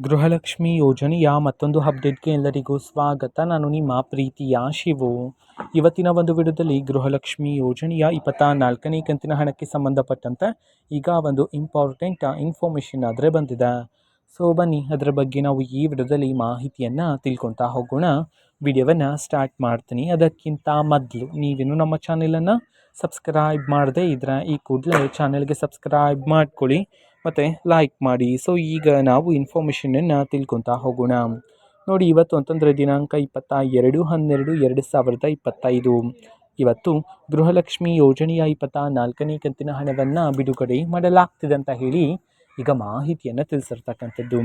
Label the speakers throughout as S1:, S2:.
S1: ಗೃಹಲಕ್ಷ್ಮಿ ಯೋಜನೆಯ ಮತ್ತೊಂದು ಅಪ್ಡೇಟ್ಗೆ ಎಲ್ಲರಿಗೂ ಸ್ವಾಗತ. ನಾನು ನಿಮ್ಮ ಪ್ರೀತಿಯ ಶಿವು. ಇವತ್ತಿನ ಒಂದು ವಿಡಿಯೋದಲ್ಲಿ ಗೃಹಲಕ್ಷ್ಮಿ ಯೋಜನೆಯ 24ನೇ ಕಂತಿನ ಹಣಕ್ಕೆ ಸಂಬಂಧಪಟ್ಟಂತೆ ಈಗ ಒಂದು ಇಂಪಾರ್ಟೆಂಟ್ ಇನ್ಫಾರ್ಮೇಷನ್ ಆದರೆ ಬಂದಿದೆ. ಸೊ ಬನ್ನಿ ಅದರ ಬಗ್ಗೆ ನಾವು ಈ ವಿಡಿಯೋದಲ್ಲಿ ಮಾಹಿತಿಯನ್ನು ತಿಳ್ಕೊತಾ ಹೋಗೋಣ. ವಿಡಿಯೋವನ್ನು ಸ್ಟಾರ್ಟ್ ಮಾಡ್ತೀನಿ. ಅದಕ್ಕಿಂತ ಮೊದಲು ನೀವೇನು ನಮ್ಮ ಚಾನೆಲನ್ನು ಸಬ್ಸ್ಕ್ರೈಬ್ ಮಾಡದೇ ಇದ್ರೆ ಈ ಕೂಡಲೇ ಚಾನೆಲ್ಗೆ ಸಬ್ಸ್ಕ್ರೈಬ್ ಮಾಡ್ಕೊಳ್ಳಿ ಮತ್ತು ಲೈಕ್ ಮಾಡಿ. ಸೊ ಈಗ ನಾವು ಇನ್ಫಾರ್ಮೇಷನನ್ನು ತಿಳ್ಕೊತಾ ಹೋಗೋಣ. ನೋಡಿ, ಇವತ್ತು ಅಂತಂದರೆ ದಿನಾಂಕ 22/12/2025. ಇವತ್ತು ಗೃಹಲಕ್ಷ್ಮಿ ಯೋಜನೆಯ 24ನೇ ಕಂತಿನ ಹಣವನ್ನು ಬಿಡುಗಡೆ ಮಾಡಲಾಗ್ತಿದೆ ಅಂತ ಹೇಳಿ ಈಗ ಮಾಹಿತಿಯನ್ನು ತಿಳಿಸಿರ್ತಕ್ಕಂಥದ್ದು.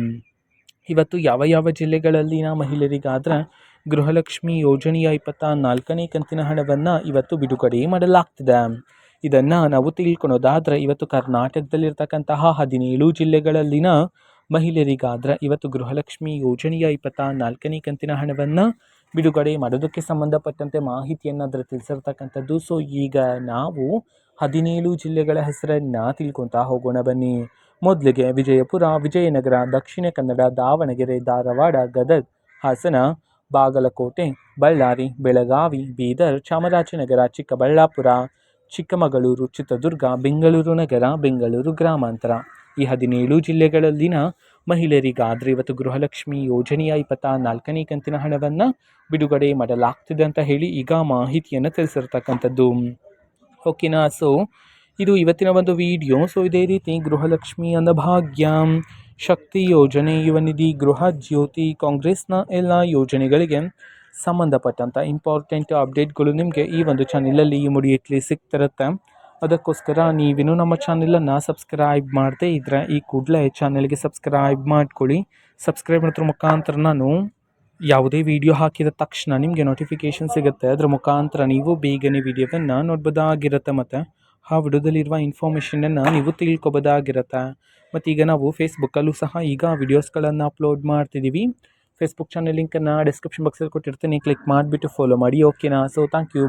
S1: ಇವತ್ತು ಯಾವ ಜಿಲ್ಲೆಗಳಲ್ಲಿನ ಮಹಿಳೆಯರಿಗಾದರೆ ಗೃಹಲಕ್ಷ್ಮಿ ಯೋಜನೆಯ 24ನೇ ಕಂತಿನ ಹಣವನ್ನು ಇವತ್ತು ಬಿಡುಗಡೆ ಮಾಡಲಾಗ್ತಿದೆ. ಇದನ್ನು ನಾವು ತಿಳ್ಕೊಳೋದಾದರೆ ಇವತ್ತು ಕರ್ನಾಟಕದಲ್ಲಿರ್ತಕ್ಕಂತಹ 17 ಜಿಲ್ಲೆಗಳಲ್ಲಿನ ಮಹಿಳೆಯರಿಗಾದರೆ ಇವತ್ತು ಗೃಹಲಕ್ಷ್ಮಿ ಯೋಜನೆಯ 24ನೇ ಕಂತಿನ ಹಣವನ್ನು ಬಿಡುಗಡೆ ಮಾಡೋದಕ್ಕೆ ಸಂಬಂಧಪಟ್ಟಂತೆ ಮಾಹಿತಿಯನ್ನು ಅದರ ತಿಳಿಸಿರ್ತಕ್ಕಂಥದ್ದು. ಸೊ ಈಗ ನಾವು 17 ಜಿಲ್ಲೆಗಳ ಹೆಸರನ್ನು ತಿಳ್ಕೊತಾ ಹೋಗೋಣ ಬನ್ನಿ. ಮೊದಲಿಗೆ ವಿಜಯಪುರ, ವಿಜಯನಗರ, ದಕ್ಷಿಣ ಕನ್ನಡ, ದಾವಣಗೆರೆ, ಧಾರವಾಡ, ಗದಗ, ಹಾಸನ, ಬಾಗಲಕೋಟೆ, ಬಳ್ಳಾರಿ, ಬೆಳಗಾವಿ, ಬೀದರ್, ಚಾಮರಾಜನಗರ, ಚಿಕ್ಕಬಳ್ಳಾಪುರ, ಚಿಕ್ಕಮಗಳೂರು, ಚಿತ್ರದುರ್ಗ, ಬೆಂಗಳೂರು ನಗರ, ಬೆಂಗಳೂರು ಗ್ರಾಮಾಂತರ. ಈ 17 ಜಿಲ್ಲೆಗಳಲ್ಲಿನ ಮಹಿಳೆಯರಿಗಾದರೆ ಇವತ್ತು ಗೃಹಲಕ್ಷ್ಮಿ ಯೋಜನೆಯ 24ನೇ ಕಂತಿನ ಹಣವನ್ನು ಬಿಡುಗಡೆ ಮಾಡಲಾಗ್ತಿದೆ ಅಂತ ಹೇಳಿ ಈಗ ಮಾಹಿತಿಯನ್ನು ತಿಳಿಸಿರ್ತಕ್ಕಂಥದ್ದು. ಓಕೆನಾ. ಸೊ ಇದು ಇವತ್ತಿನ ಒಂದು ವಿಡಿಯೋ. ಸೊ ಇದೇ ರೀತಿ ಗೃಹಲಕ್ಷ್ಮಿ ಅನ್ನಭಾಗ್ಯ, ಶಕ್ತಿ ಯೋಜನೆ, ಯುವ ನಿಧಿ, ಗೃಹ ಜ್ಯೋತಿ, ಕಾಂಗ್ರೆಸ್ನ ಎಲ್ಲ ಯೋಜನೆಗಳಿಗೆ ಸಂಬಂಧಪಟ್ಟಂಥ ಇಂಪಾರ್ಟೆಂಟ್ ಅಪ್ಡೇಟ್ಗಳು ನಿಮಗೆ ಈ ಒಂದು ಚಾನೆಲಲ್ಲಿ ಇಮಿಡಿಯೇಟ್ಲಿ ಸಿಗ್ತಿರುತ್ತೆ. ಅದಕ್ಕೋಸ್ಕರ ನೀವೇನು ನಮ್ಮ ಚಾನೆಲನ್ನು ಸಬ್ಸ್ಕ್ರೈಬ್ ಮಾಡದೇ ಇದ್ದರೆ ಈ ಕೂಡಲೇ ಚಾನೆಲ್ಗೆ ಸಬ್ಸ್ಕ್ರೈಬ್ ಮಾಡ್ಕೊಳ್ಳಿ. ಸಬ್ಸ್ಕ್ರೈಬ್ ಮಾಡೋದ್ರ ಮುಖಾಂತರ ನಾನು ಯಾವುದೇ ವಿಡಿಯೋ ಹಾಕಿದ ತಕ್ಷಣ ನಿಮಗೆ ನೋಟಿಫಿಕೇಷನ್ ಸಿಗುತ್ತೆ. ಅದರ ಮುಖಾಂತರ ನೀವು ಬೇಗನೆ ವಿಡಿಯೋವನ್ನು ನೋಡ್ಬೋದಾಗಿರುತ್ತೆ ಮತ್ತು ಆ ವಿಡಿಯೋದಲ್ಲಿರುವ ಇನ್ಫಾರ್ಮೇಷನನ್ನು ನೀವು ತಿಳ್ಕೊಬೋದಾಗಿರುತ್ತೆ. ಮತ್ತು ಈಗ ನಾವು ಫೇಸ್ಬುಕ್ಕಲ್ಲೂ ಸಹ ಈಗ ವಿಡಿಯೋಸ್ಗಳನ್ನು ಅಪ್ಲೋಡ್ ಮಾಡ್ತಿದ್ದೀವಿ. ಫೇಸ್ಬುಕ್ ಚಾನೆಲ್ ಲಿಂಕನ್ನು ಡಿಸ್ಕ್ರಿಪ್ಷನ್ ಬಾಕ್ಸಲ್ಲಿ ಕೊಟ್ಟಿರ್ತೀನಿ. ಕ್ಲಿಕ್ ಮಾಡಿಬಿಟ್ಟು ಫಾಲೋ ಮಾಡಿ. ಓಕೆನಾ. So thank you.